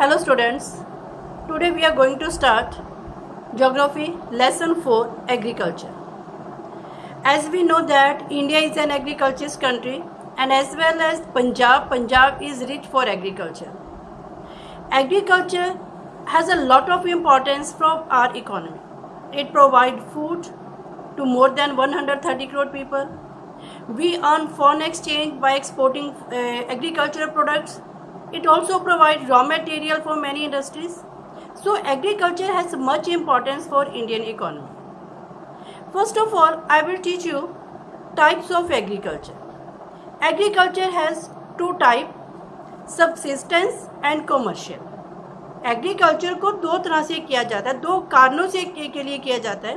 Hello students, today we are going to start Geography Lesson 4 Agriculture. As we know that India is an agricultural country and as well as Punjab is rich for agriculture. Agriculture has a lot of importance from our economy. It provides food to more than 130 crore people. We earn foreign exchange by exporting agricultural products. It also provides raw material for many industries. So agriculture has much importance for Indian economy. First of all, I will teach you types of agriculture. Agriculture has two types, subsistence and commercial. Agriculture को दो तरह से किया जाता है, दो कारणों से के लिए किया जाता है.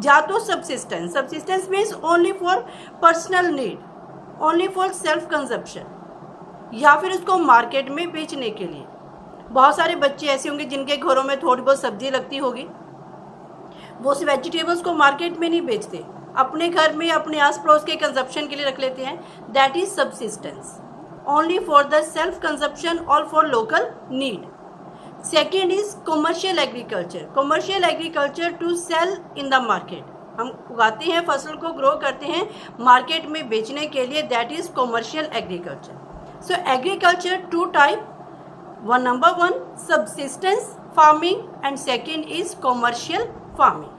या तो subsistence means only for personal need, only for self consumption, या फिर उसको मार्केट में बेचने के लिए. बहुत सारे बच्चे ऐसे होंगे जिनके घरों में थोड़ी बहुत सब्जी लगती होगी, वो उस वेजिटेबल्स को मार्केट में नहीं बेचते, अपने घर में अपने आस पड़ोस के कंजप्शन के लिए रख लेते हैं. That is subsistence, only for the self consumption और for local need. Second is commercial agriculture. Commercial agriculture to sell in the market. हम उगाते हैं, फसल को ग्रो करते हैं मार्केट में बेचने के लिए. That is commercial agriculture. So agriculture two type, number one subsistence farming and second is commercial farming.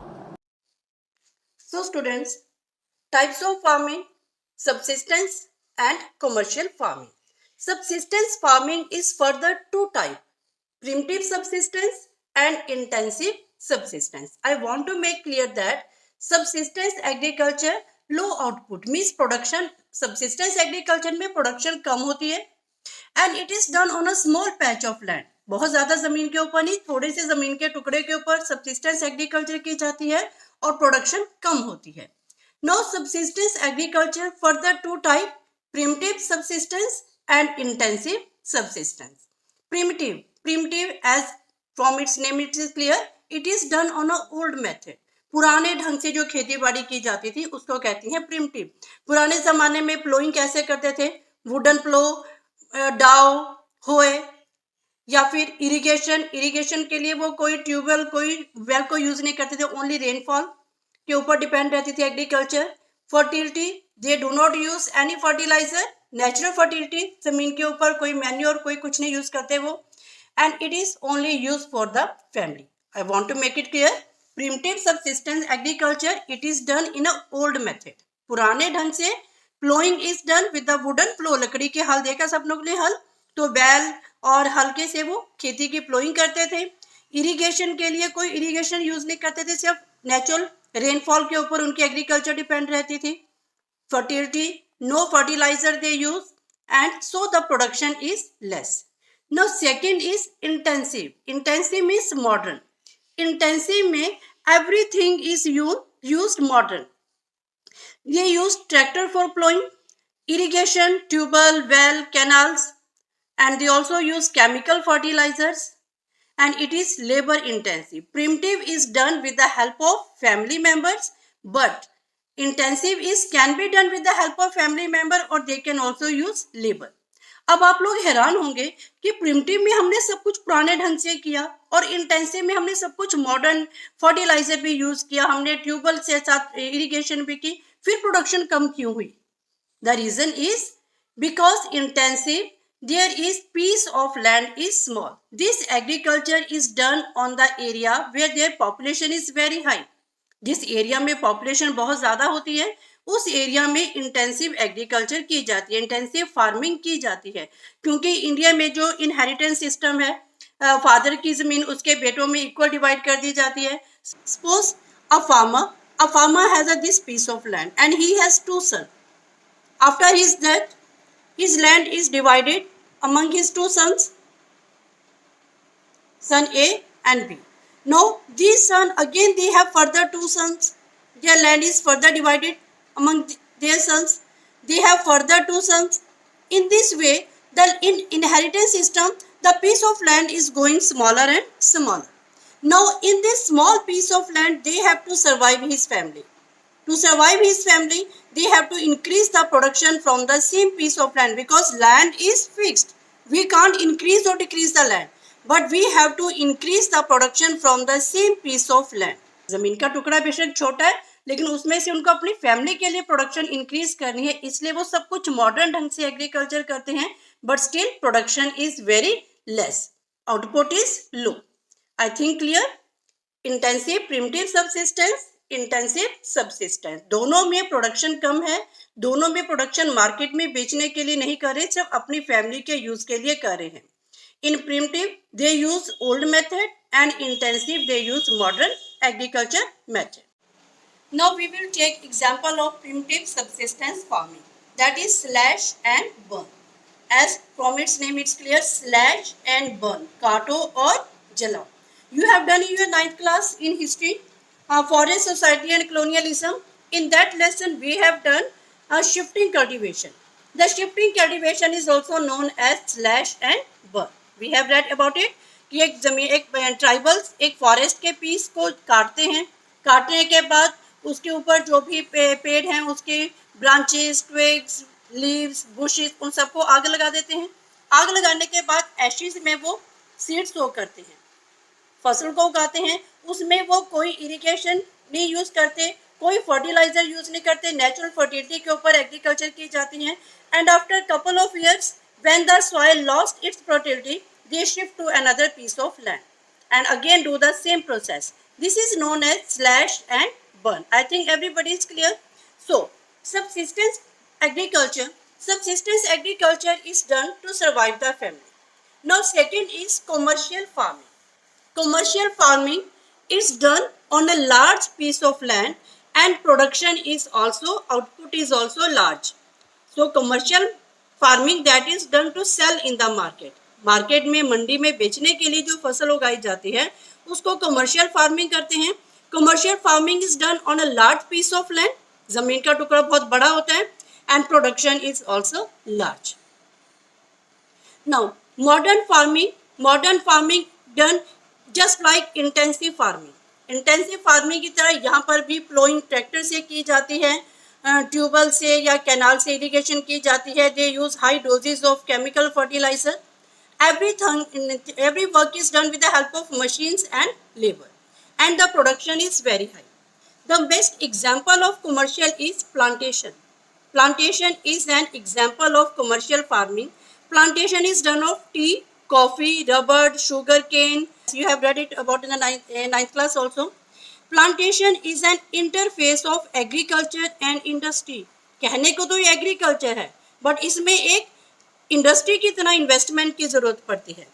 So students, types of farming, subsistence and commercial farming. Subsistence farming is further two types, primitive subsistence and intensive subsistence. I want to make clear that subsistence agriculture low output means production. Subsistence agriculture में production कम होती है and it is done on a small patch of land. बहुत ज़्यादा ज़मीन के ऊपर नहीं, थोड़े से ज़मीन के टुकड़े के ऊपर subsistence agriculture की जाती है और प्रोडक्शन कम होती है. Now subsistence agriculture further two type, primitive subsistence and intensive subsistence. Primitive as from its name it is clear, it is done on a old method. पुराने ढंग से जो खेती बाड़ी की जाती थी उसको कहती हैं प्रिमिटिव. पुराने जमाने में प्लोइंग कैसे करते थे? वुडन प्लो, डाव, होए, या फिर इरिगेशन के लिए वो कोई ट्यूबवेल कोई वेल को यूज नहीं करते थे, ओनली रेनफॉल के ऊपर डिपेंड रहती थी agriculture. Fertility, they do not use any fertiliser, natural fertility, जमीन के ऊपर कोई मैन्योर कोई कुछ नहीं यूज करते वो. And it is only use for the family. I want to make it clear, primitive subsistence agriculture it is done in a old method. पुराने ढंग से ploughing is done with the wooden plough. लकड़ी के हल देखा सब लोग ने, हल तो बैल और हल्के से वो खेती की प्लोइंग करते थे. इरिगेशन के लिए कोई इरिगेशन यूज नहीं करते थे, सिर्फ नेचुरल रेनफॉल के ऊपर उनकी एग्रीकल्चर डिपेंड रहती थी. Fertility, no fertiliser they use and so the production is less. Now second is intensive. Intensive means modern. Intensive में एवरीथिंग इज यूज्ड मॉडर्न. ये use tractor for ploughing, irrigation, tubewell, well, canals, and they also use chemical fertilizers and it is labor intensive. Primitive is done with the help of family members but intensive is can be done with the help of family member or they can also use labor. अब आप लोग हैरान होंगे कि primitive में हमने सब कुछ पुराने ढंग से किया और इंटेंसिव में हमने सब कुछ मॉडर्न फर्टिलाइजर भी यूज किया, हमने ट्यूबवेल से साथ इरिगेशन भी की, फिर प्रोडक्शन कम क्यों हुई? The reason is because intensive there is piece of land is small. This agriculture is done on the area where their population is very high. जिस एरिया में पॉपुलेशन बहुत ज़्यादा होती है उस एरिया में इंटेंसिव एग्रीकल्चर की जाती है, इंटेंसिव फार्मिंग की जाती है. क्योंकि इंडिया में जो इनहेरिटेंस सिस्टम है, फादर की ज़मीन उसके बेटों में इक्वल डिवाइड कर दी जाती है. Suppose a farmer has this piece of land and he has two sons. After his death, his land is divided among his two sons, son A and B. Now these sons again they have further two sons. Their land is further divided among their sons. They have further two sons. In this way, the inheritance system, the piece of land is going smaller and smaller. Now in this small piece of land, they have to survive his family. To survive his family, they have to increase the production from the same piece of land because land is fixed. We can't increase or decrease the land. but we have to increase the production from the same piece of land. जमीन का टुकड़ा बेशक छोटा है, लेकिन उसमें से उनको अपनी फैमिली के लिए प्रोडक्शन इंक्रीज करनी है, इसलिए वो सब कुछ मॉडर्न ढंग से एग्रीकल्चर करते हैं, but still production is very less, output is low. I think clear. Intensive primitive subsistence, intensive subsistence, दोनों में प्रोडक्शन कम है, दोनों में प्रोडक्शन मार्केट में बेचने के लिए नहीं कर रहे, सिर्फ अपनी फैमिली के यूज के लिए कर रहे हैं. In primitive, they use old method, and intensive, they use modern agriculture method. Now we will take example of primitive subsistence farming, that is slash and burn. As from its name it's clear, slash and burn, काटो और जलाओ. You have done in your 9th class in history, forest society and colonialism. In that lesson we have done shifting cultivation. The shifting cultivation is also known as slash and burn. We have read about it कि एक जमीन, एक tribals एक forest के piece को काटते हैं, काटने के बाद उसके ऊपर जो भी पेड़ हैं उसके ब्रांचेस, ट्विग्स, लीव्स, बुशेस, उन सबको आग लगा देते हैं. आग लगाने के बाद एशिज में वो सीड सो करते हैं, फसल को उगाते हैं. उसमें वो कोई इरिगेशन नहीं यूज करते, कोई फर्टिलाइजर यूज नहीं करते, नेचुरल फर्टिलिटी के ऊपर एग्रीकल्चर की जाती है. And after couple of years when the soil lost its fertility, they shift to another piece of land and again do the same process. This is known as slash and burn. I think everybody is clear. So subsistence agriculture is done to survive the family. Now second is commercial farming. Commercial farming is done on a large piece of land and production is also, output is also large. So commercial farming that is done to sell in the market. Market में, मंडी में बेचने के लिए जो फसल उगाई जाती है उसको कमर्शियल फार्मिंग करते हैं. Commercial farming is done on a large piece of land, जमीन का टुकड़ा बहुत बड़ा होता है, and production is also large. Now modern farming done just like intensive farming. Intensive farming की तरह यहाँ पर भी प्लोइंग ट्रैक्टर से की जाती है, ट्यूबवेल से या कैनाल से इरिगेशन की जाती है. They use high doses of chemical fertiliser. every work is done with the help of machines and labor, and the production is very high. The best example of commercial is plantation. Plantation is an example of commercial farming. Plantation is done of tea, coffee, rubber, sugar cane. You have read it about in the ninth class also. Plantation is an interface of agriculture and industry. कहने को तो ये agriculture है, but इसमें एक industry की तरह investment की ज़रूरत पड़ती है.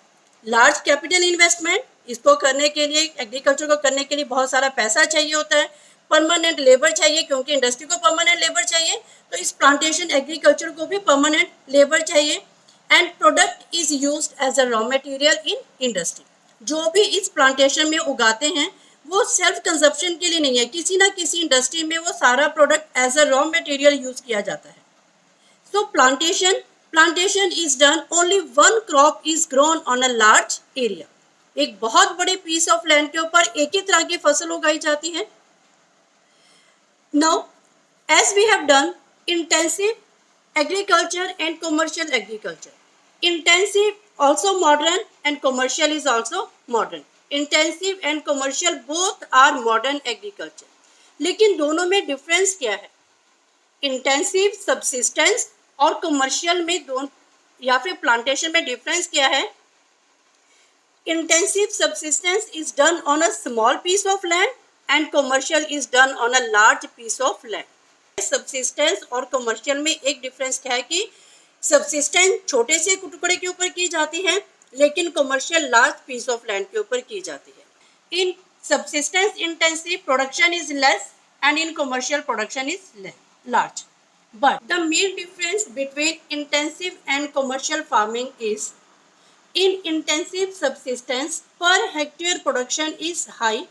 लार्ज कैपिटल इन्वेस्टमेंट, इसको करने के लिए, एग्रीकल्चर को करने के लिए बहुत सारा पैसा चाहिए होता है, परमानेंट लेबर चाहिए, क्योंकि इंडस्ट्री को परमानेंट लेबर चाहिए, तो इस प्लांटेशन एग्रीकल्चर को भी परमानेंट लेबर चाहिए. And product is used as a raw material in industry. जो भी इस प्लांटेशन में उगाते हैं वो सेल्फ कंजप्शन के लिए नहीं है, किसी ना किसी इंडस्ट्री में वो सारा product as a raw material use किया जाता है. So plantation is done only one crop is grown on a large area. एक बहुत बड़े पीस ऑफ लैंड के ऊपर एक ही तरह की फसल उगाई जाती है. Now as we have done intensive agriculture and commercial agriculture. Intensive also modern and commercial is also modern. Intensive and commercial both are modern agriculture. लेकिन दोनों में डिफरेंस क्या है? इंटेंसिव सबसिस्टेंस और कमर्शियल में दोनों या फिर प्लांटेशन में डिफरेंस क्या है? Intensive subsistence is done on a small piece of land and commercial is done on a large piece of land. Subsistence और कमर्शियल में एक डिफरेंस क्या है कि सबसिस्टेंस छोटे से टुकड़े के ऊपर की जाती है, लेकिन commercial large piece of land के ऊपर की जाती है. In subsistence intensive production is less and in commercial production is large. But the main difference between intensive and commercial farming is in intensive subsistence per hectare production is high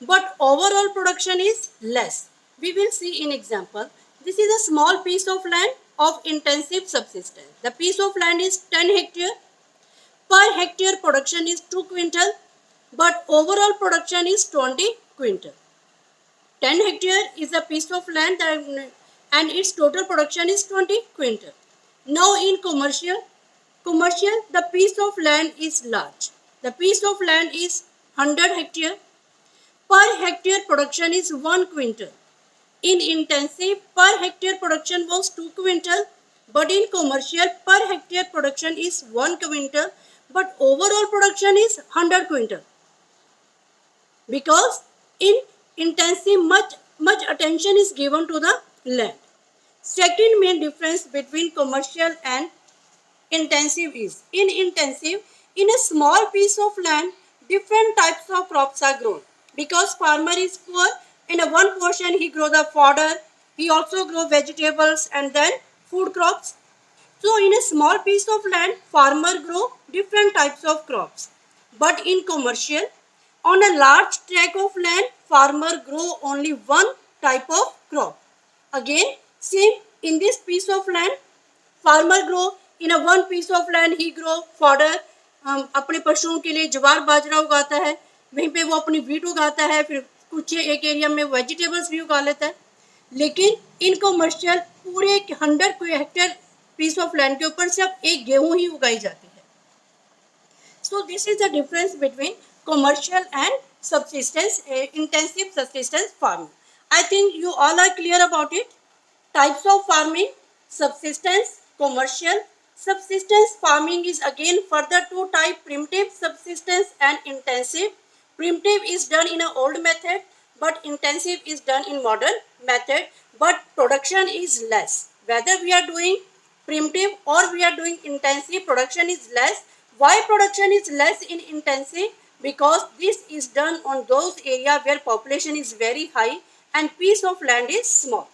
but overall production is less. We will see in example. This is a small piece of land of intensive subsistence. The piece of land is 10 hectare. Per hectare production is 2 quintal, but overall production is 20 quintal. 10 hectare is a piece of land and its total production is 20 quintal. Now in commercial, the piece of land is large. The piece of land is 100 hectare. Per hectare production is 1 quintal. In intensive, per hectare production was 2 quintal, but in commercial, per hectare production is 1 quintal, but overall production is 100 quintal. Because in intensive, much attention is given to the land. Second main difference between commercial and intensive is, in intensive, in a small piece of land, different types of crops are grown. Because farmer is poor, in a one portion he grow the fodder, he also grow vegetables and then food crops. So in a small piece of land, farmer grow different types of crops. But in commercial, on a large tract of land, farmer grow only one type of crop. Again, same in this piece of land, farmer grow in a one piece of land he grow fodder, अपने पशुओं के लिए ज्वार बाजरा उगाता है, वहीं पे वो अपनी वीट उगाता है, फिर कुछ एक एरिया में वेजिटेबल्स भी उगा लेता है. लेकिन इन कमर्शियल पूरे 100 हेक्टेयर पीस ऑफ लैंड के ऊपर सिर्फ एक गेहूं ही उगाई जाती है. So this is the difference between commercial and subsistence intensive subsistence farming. I think you all are clear about it. Types of farming: subsistence, commercial. Subsistence farming is again further two type: primitive subsistence and intensive. Primitive is done in an old method, but intensive is done in modern method, but production is less. Whether we are doing primitive or we are doing intensive, production is less. Why production is less in intensive? Because this is done on those area where population is very high and piece of land is small.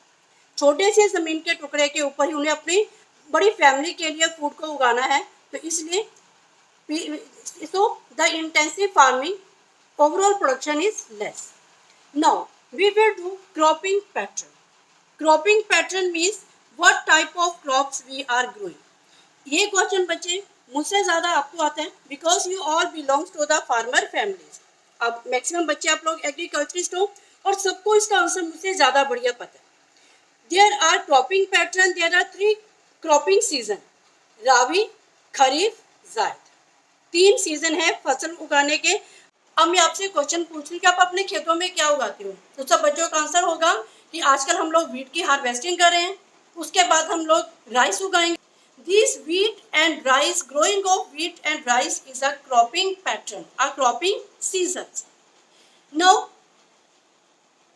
छोटे से ज़मीन के टुकड़े के ऊपर ही उन्हें अपनी बड़ी फैमिली के लिए फूड को उगाना है, तो इसलिए so the intensive farming overall production is less. Now we will do cropping pattern. Cropping pattern means what type of crops we are growing. ये क्वेश्चन बच्चे मुझसे ज़्यादा आपको आता है, because you all belongs to the farmer families. अब maximum बच्चे आप लोग एग्रीकल्चरिस्ट हो और सबको इसका आंसर मुझसे ज़्यादा बढ़िया पता है. There are cropping pattern, there are 3 cropping season: rabi, kharif, zaid. 3 season है फसल उगाने के. अब मैं आपसे क्वेश्चन पूछ रही कि आप अपने खेतों में क्या उगाते हो, तो सब बच्चों का आंसर होगा कि आजकल हम लोग वीट की हार्वेस्टिंग कर रहे हैं, उसके बाद हम लोग rice उगाएंगे. This wheat and rice, growing of wheat and rice is a cropping pattern, a cropping seasons. Now,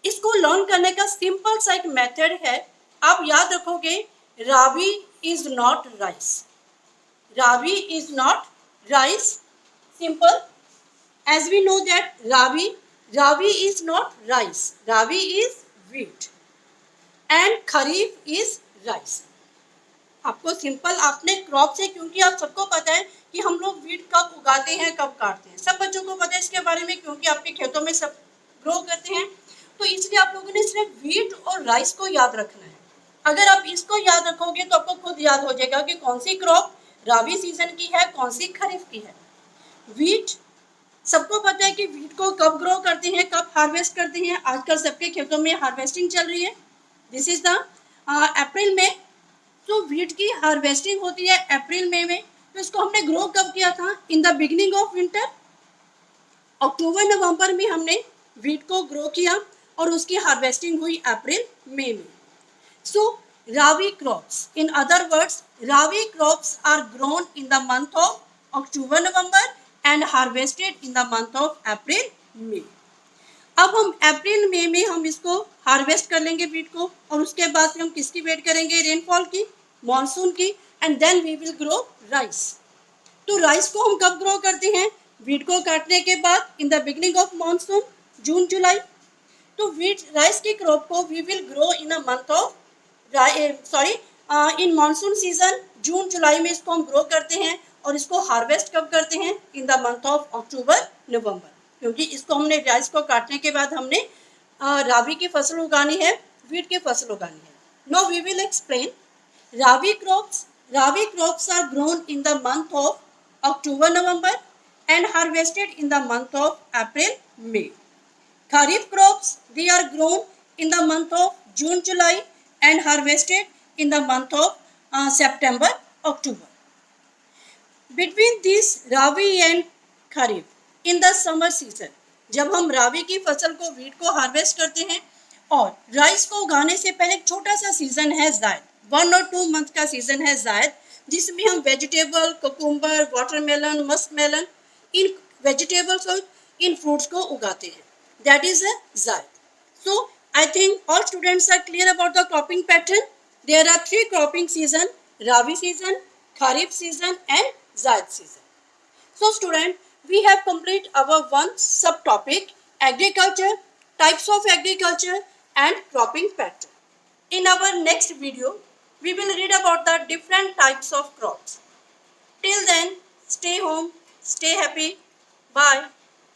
इसको लर्न करने का सिंपल सा एक मेथड है. आप याद रखोगे, rabi is not rice. Rabi is not rice. Simple. As we know that Rabi is not rice. Rabi is wheat. And Kharif is rice. आपको सिंपल आपने क्रॉप से, क्योंकि आप सबको पता है कि हम लोग वीट कब उगाते हैं कब काटते हैं, सब बच्चों को पता है इसके बारे में, क्योंकि आपके खेतों में सब ग्रो करते हैं. तो इसलिए आप लोगों ने सिर्फ वीट और राइस को याद रखना है. अगर आप इसको याद रखोगे तो आपको खुद याद हो जाएगा कि कौन सी क्रॉप राबी सीजन की है, कौन सी खरीफ की है. वीट सबको पता है कि वीट को कब ग्रो करते हैं, कब हार्वेस्ट करते हैं. आजकल सबके खेतों में हार्वेस्टिंग चल रही है. दिस इज द अप्रैल में. तो वीट की हार्वेस्टिंग होती है अप्रैल मई में. तो इसको हमने ग्रो कब किया था? In the beginning of winter. अक्टूबर नवंबर में हमने वीट को ग्रो किया और उसकी हार्वेस्टिंग हुई अप्रैल मई में. So rabi crops, in other words, rabi crops are grown in the month of October November and harvested in the month of April May. अब हम अप्रैल मई में हम इसको हार्वेस्ट कर लेंगे वीट को, और उसके बाद फिर हम किसकी वेट करेंगे? रेनफॉल की, मॉनसून की. And then we will grow rice. तो राइस को हम कब ग्रो करते हैं? वीट को काटने के बाद, in the beginning of monsoon, June July. तो वीट राइस की क्रॉप को we will grow in a month of in monsoon season. जून जुलाई में इसको हम ग्रो करते हैं और इसको हार्वेस्ट कब करते हैं? In the month of October November. क्योंकि इसको हमने राइस को काटने के बाद हमने राबी की फसल उगानी है, वीट की फसल उगानी है. No we will explain. Rabi crops are grown in the month of October November and harvested in the month of April May. Kharif crops, they are grown in the month of June July and harvested in the month of September October. Between these Rabi and kharif in the summer season, जब हम रावी की फसल को wheat को harvest करते हैं। और rice को उगाने से पहले एक छोटा सा सीजन है जायद, 1 और 2 मंथ का सीजन है जायद, जिसमें हम वेजिटेबल, कुकुम्बर, वाटरमेलन, मस्कमेलन, इन वेजिटेबल्स और इन फ्रूट्स को उगाते हैं। दैट इज अ जायद. So I think all students are clear about the cropping pattern. There are 3 cropping season: Rabi season, Kharif season and Zaid season. So student, we have complete our one subtopic: agriculture, types of agriculture and cropping pattern. In our next video, we will read about the different types of crops. Till then, stay home, stay happy. Bye.